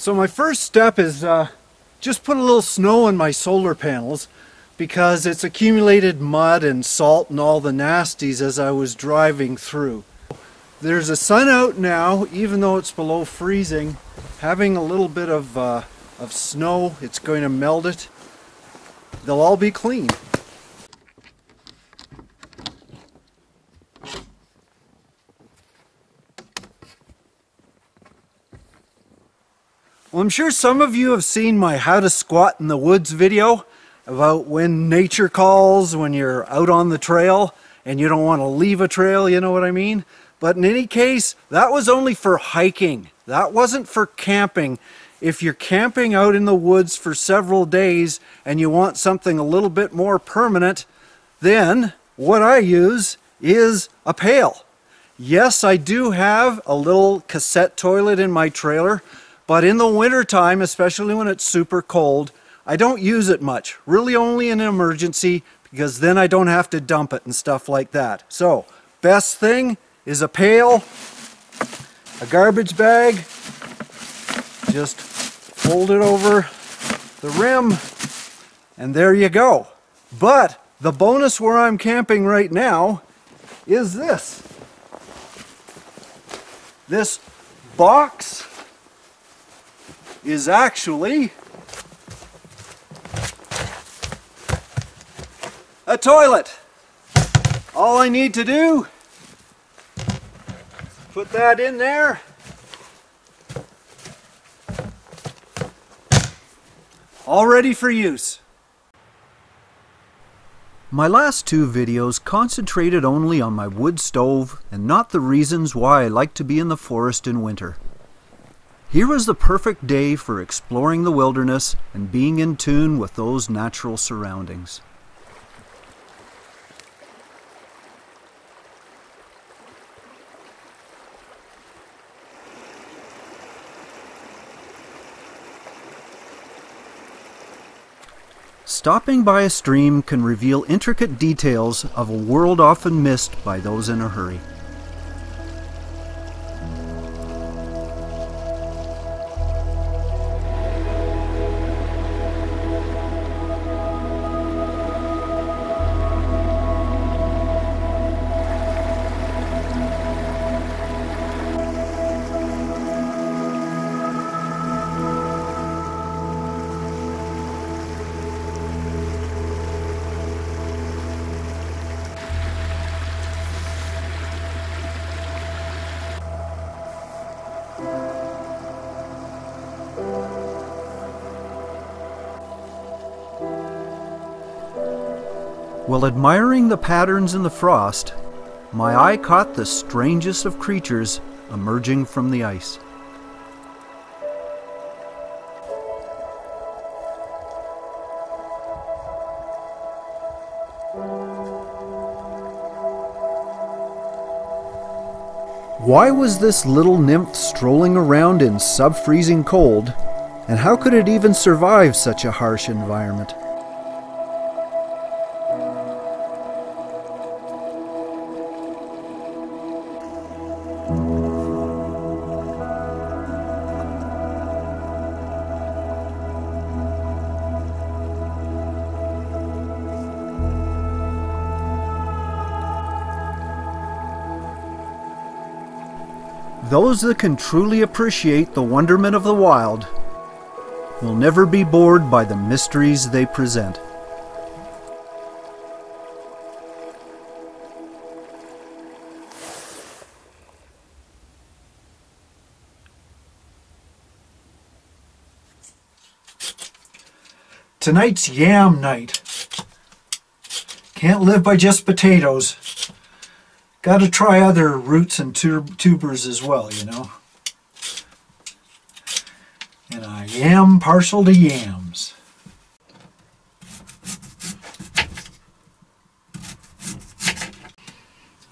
So my first step is just put a little snow on my solar panels because it's accumulated mud and salt and all the nasties as I was driving through. There's a sun out now, even though it's below freezing. Having a little bit of snow, it's going to melt it. They'll all be clean. Well, I'm sure some of you have seen my How to Squat in the Woods video about when nature calls, when you're out on the trail and you don't want to leave a trail, you know what I mean? But in any case, that was only for hiking. That wasn't for camping. If you're camping out in the woods for several days and you want something a little bit more permanent, then what I use is a pail. Yes, I do have a little cassette toilet in my trailer, but in the winter time, especially when it's super cold, I don't use it much. Really only in an emergency, because then I don't have to dump it and stuff like that. So, best thing is a pail, a garbage bag, just fold it over the rim, and there you go. But the bonus where I'm camping right now is this. This box is actually a toilet. All I need to do, put that in there, all ready for use. My last two videos concentrated only on my wood stove and not the reasons why I like to be in the forest in winter. Here was the perfect day for exploring the wilderness and being in tune with those natural surroundings. Stopping by a stream can reveal intricate details of a world often missed by those in a hurry. While admiring the patterns in the frost, my eye caught the strangest of creatures emerging from the ice. Why was this little nymph strolling around in sub-freezing cold, and how could it even survive such a harsh environment? Those that can truly appreciate the wonderment of the wild will never be bored by the mysteries they present. Tonight's yam night. Can't live by just potatoes. Got to try other roots and tubers as well, you know. And I am partial to yams.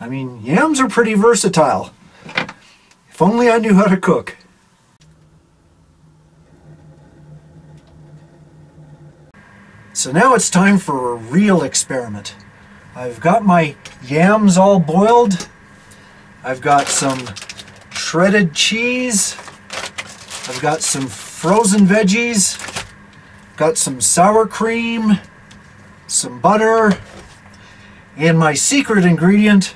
I mean, yams are pretty versatile. If only I knew how to cook. So now it's time for a real experiment. I've got my yams all boiled. I've got some shredded cheese. I've got some frozen veggies, got some sour cream, some butter, and my secret ingredient,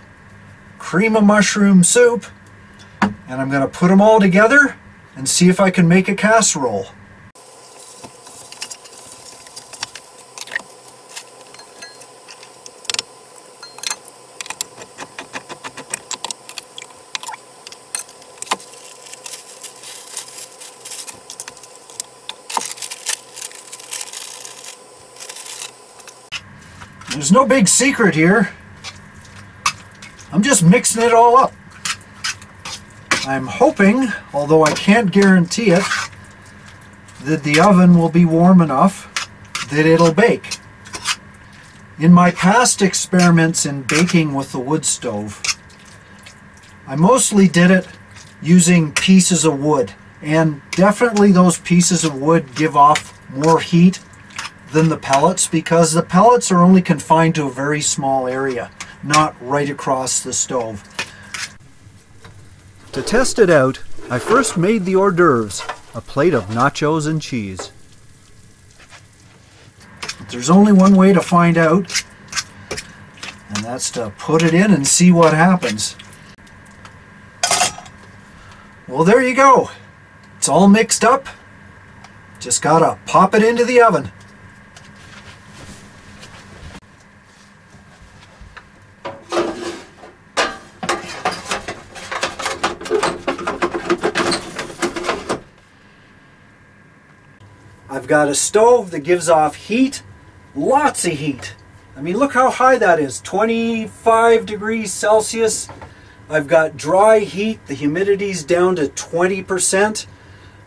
cream of mushroom soup. And I'm going to put them all together and see if I can make a casserole. There's no big secret here. I'm just mixing it all up. I'm hoping, although I can't guarantee it, that the oven will be warm enough that it'll bake. In my past experiments in baking with the wood stove, I mostly did it using pieces of wood, and definitely those pieces of wood give off more heat than the pellets, because the pellets are only confined to a very small area, not right across the stove. To test it out, I first made the hors d'oeuvres, a plate of nachos and cheese. But there's only one way to find out, and that's to put it in and see what happens. Well, there you go. It's all mixed up. Just gotta pop it into the oven. I've got a stove that gives off heat, lots of heat. I mean, look how high that is, 25 degrees Celsius. I've got dry heat, the humidity's down to 20%.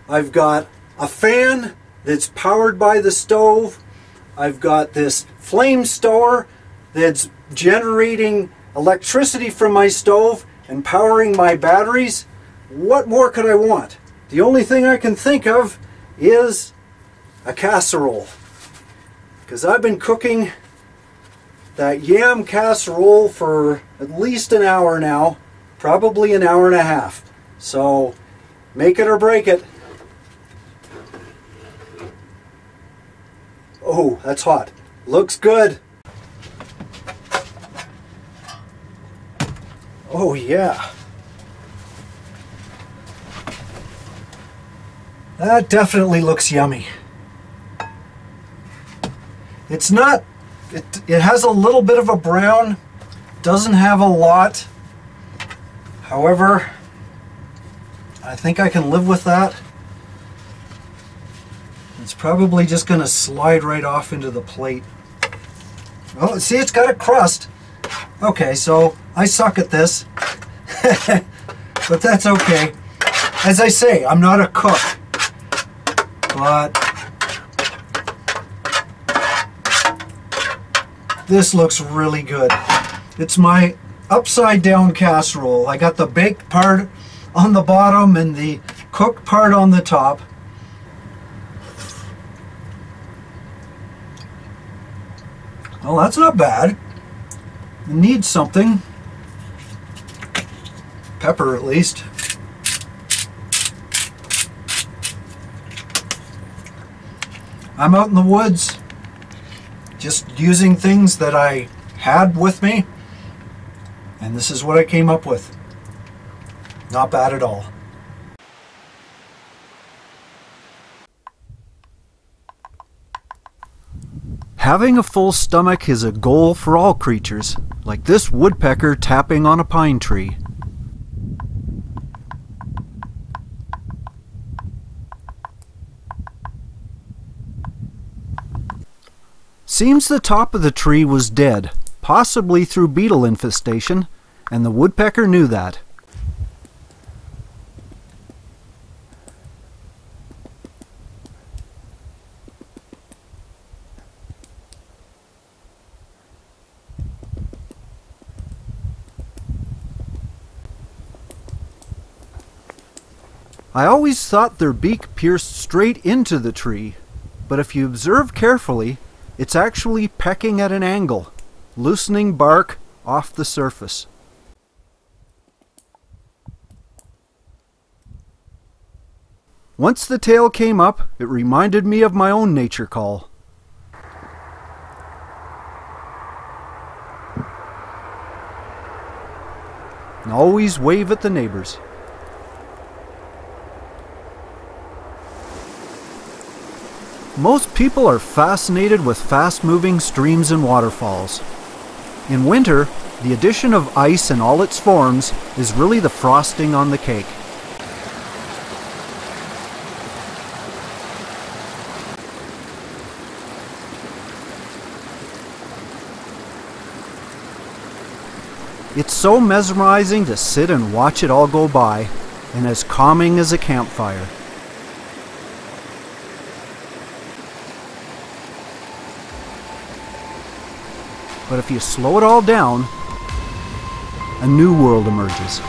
I've got a fan that's powered by the stove. I've got this flame stower that's generating electricity from my stove and powering my batteries. What more could I want? The only thing I can think of is a casserole, because I've been cooking that yam casserole for at least an hour now, probably an hour and a half. So make it or break it. Oh, that's hot. Looks good. Oh yeah. That definitely looks yummy. It's not, it has a little bit of a brown, doesn't have a lot. However, I think I can live with that. It's probably just going to slide right off into the plate. Oh, see, it's got a crust. Okay, so I suck at this. But that's okay. As I say, I'm not a cook. But this looks really good. It's my upside down casserole. I got the baked part on the bottom and the cooked part on the top. Well, that's not bad. It needs something. Pepper, at least. I'm out in the woods, just using things that I had with me, and this is what I came up with. Not bad at all. Having a full stomach is a goal for all creatures, like this woodpecker tapping on a pine tree. Seems the top of the tree was dead, possibly through beetle infestation, and the woodpecker knew that. I always thought their beak pierced straight into the tree, but if you observe carefully, it's actually pecking at an angle, loosening bark off the surface. Once the tail came up, it reminded me of my own nature call. And always wave at the neighbors. Most people are fascinated with fast-moving streams and waterfalls. In winter, the addition of ice in all its forms is really the frosting on the cake. It's so mesmerizing to sit and watch it all go by, and as calming as a campfire. But if you slow it all down, a new world emerges.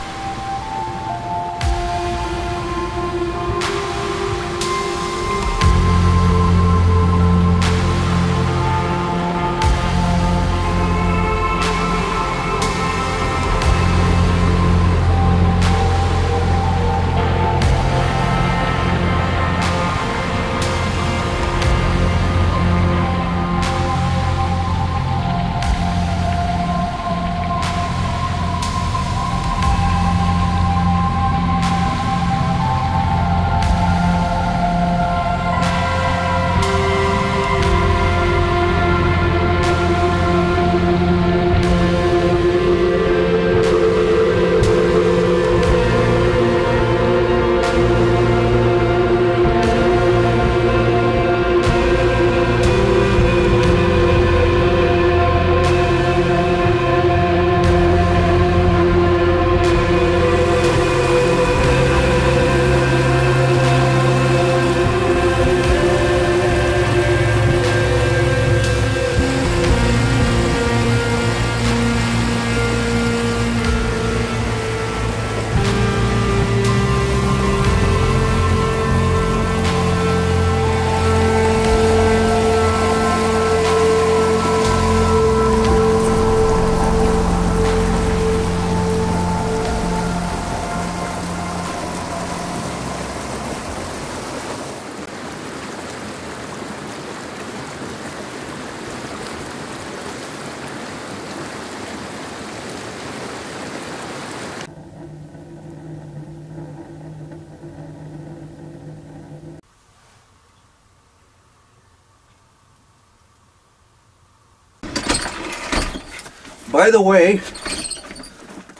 By the way,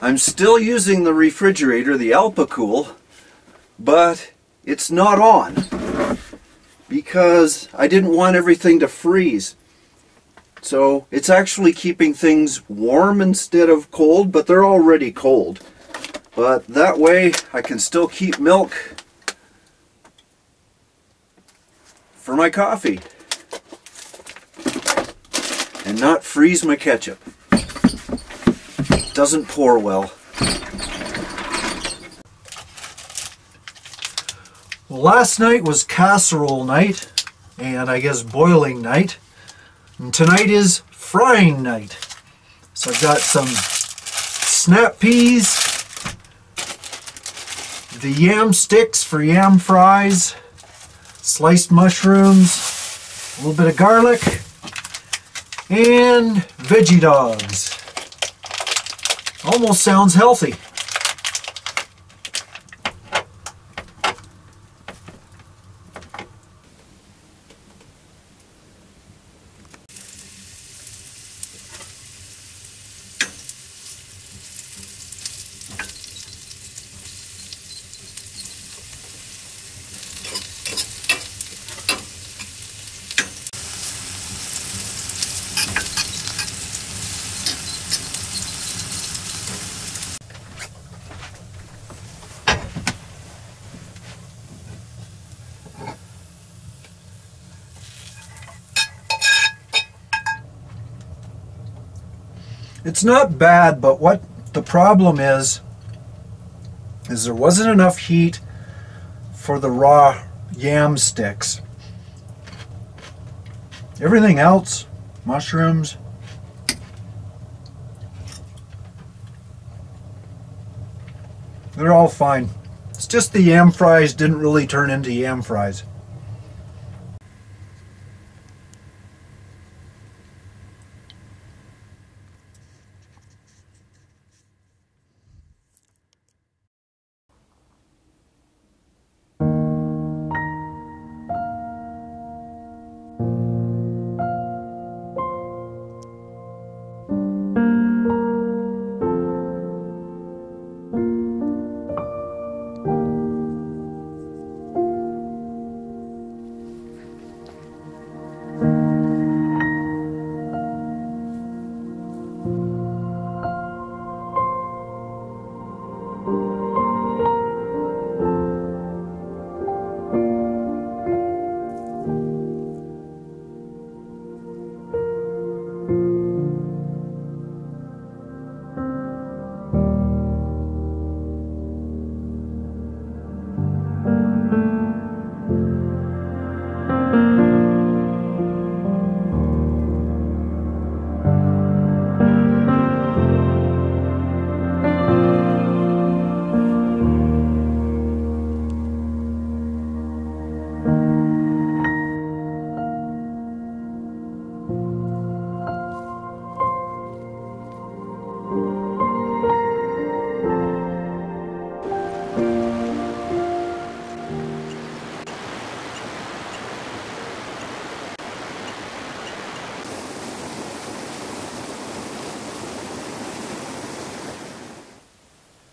I'm still using the refrigerator, the Alpacool, but it's not on because I didn't want everything to freeze. So it's actually keeping things warm instead of cold, but they're already cold. But that way I can still keep milk for my coffee and not freeze my ketchup. Doesn't pour well. Well, last night was casserole night, and I guess boiling night. And tonight is frying night. So I've got some snap peas, the yam sticks for yam fries, sliced mushrooms, a little bit of garlic, and veggie dogs. Almost sounds healthy. It's not bad, but what the problem is there wasn't enough heat for the raw yam sticks. Everything else, mushrooms, they're all fine. It's just the yam fries didn't really turn into yam fries.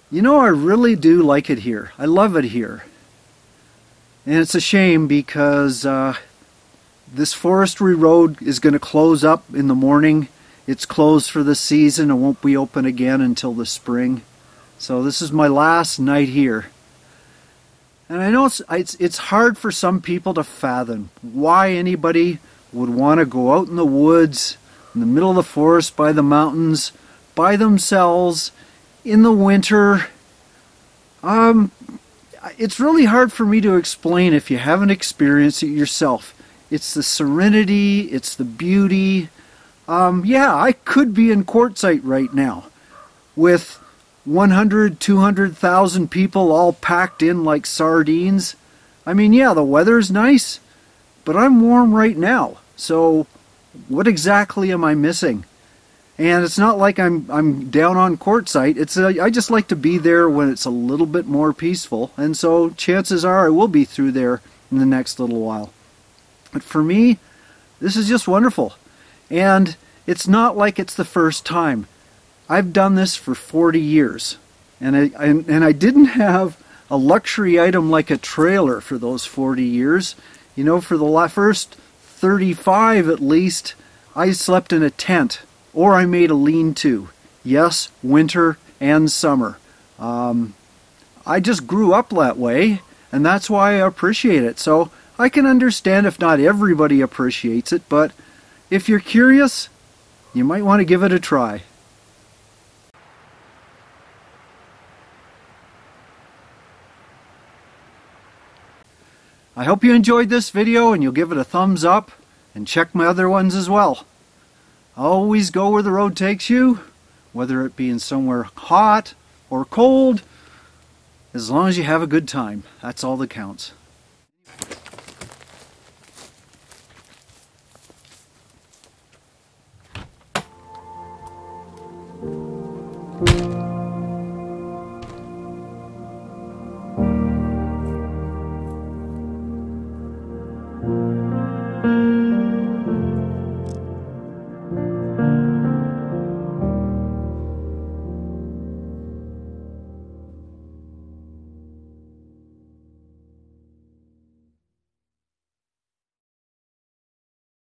You know, I really do like it here. I love it here. And it's a shame because this forestry road is going to close up in the morning. It's closed for the season. It won't be open again until the spring. So this is my last night here. And I know it's hard for some people to fathom why anybody would want to go out in the woods, in the middle of the forest, by the mountains, by themselves, in the winter. It's really hard for me to explain if you haven't experienced it yourself. It's the serenity, it's the beauty. Yeah, I could be in quartzite right now with 100, 200,000 people all packed in like sardines. I mean, yeah, the weather's nice, but I'm warm right now. So what exactly am I missing? And it's not like I'm down on quartzite. I just like to be there when it's a little bit more peaceful. And so chances are I will be through there in the next little while. But for me, this is just wonderful. And it's not like it's the first time. I've done this for 40 years. And I didn't have a luxury item like a trailer for those 40 years. You know, for the first 35 at least, I slept in a tent. Or I made a lean-to. Yes, winter and summer. I just grew up that way, and that's why I appreciate it. So I can understand if not everybody appreciates it, but if you're curious, you might want to give it a try. I hope you enjoyed this video and you'll give it a thumbs up and check my other ones as well. Always go where the road takes you, whether it be in somewhere hot or cold, as long as you have a good time. That's all that counts.